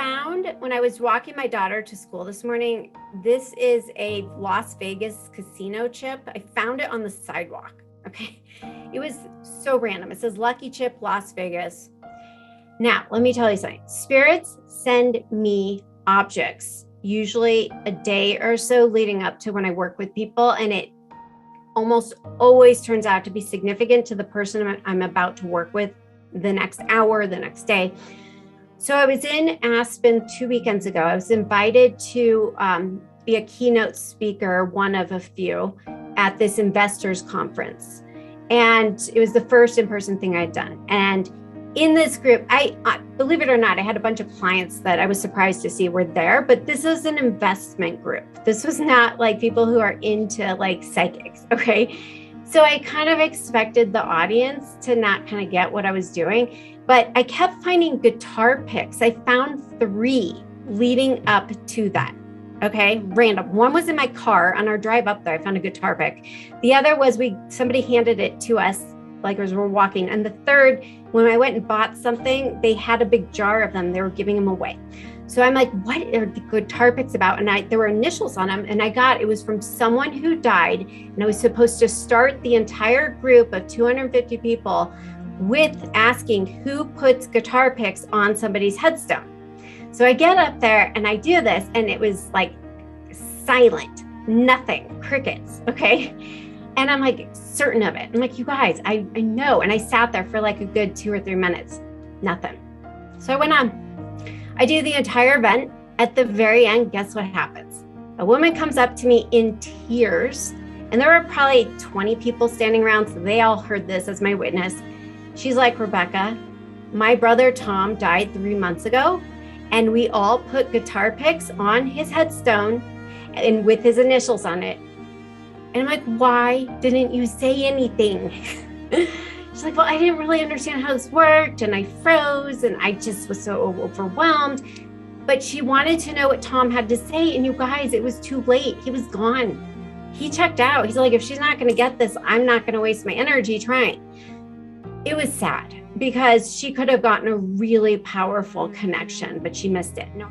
found when I was walking my daughter to school this morning, this is a Las Vegas casino chip. I found it on the sidewalk. Okay. It was so random. It says Lucky Chip Las Vegas. Now, let me tell you something. Spirits send me objects, usually a day or so leading up to when I work with people, and it almost always turns out to be significant to the person I'm about to work with the next hour, the next day. So I was in Aspen 2 weekends ago. I was invited to be a keynote speaker, one of a few, at this investors conference. And it was the first in-person thing I'd done. And in this group, I believe it or not, I had a bunch of clients that I was surprised to see were there, but this was an investment group. This was not like people who are into like psychics, okay? So I kind of expected the audience to not kind of get what I was doing. But I kept finding guitar picks. I found 3 leading up to that. Okay, random. One was in my car on our drive up there. I found a guitar pick. The other was somebody handed it to us like as we're walking. And the third, when I went and bought something, they had a big jar of them. They were giving them away. So I'm like, what are the guitar picks about? And there were initials on them. And it was from someone who died. And I was supposed to start the entire group of 250 people with asking who puts guitar picks on somebody's headstone. So I get up there and I do this, and it was like silent, nothing, crickets, okay? And I'm like certain of it. I'm like, you guys, I know. And I sat there for like a good 2 or 3 minutes, nothing. So I went on. I do the entire event. At the very end, guess what happens? A woman comes up to me in tears, and there were probably 20 people standing around, so they all heard this as my witness. She's like, Rebecca, my brother Tom died 3 months ago, and we all put guitar picks on his headstone and with his initials on it. And I'm like, why didn't you say anything? She's like, well, I didn't really understand how this worked, and I froze, and I just was so overwhelmed. But she wanted to know what Tom had to say, and you guys, it was too late. He was gone. He checked out. He's like, if she's not going to get this, I'm not going to waste my energy trying. It was sad because she could have gotten a really powerful connection, but she missed it. No.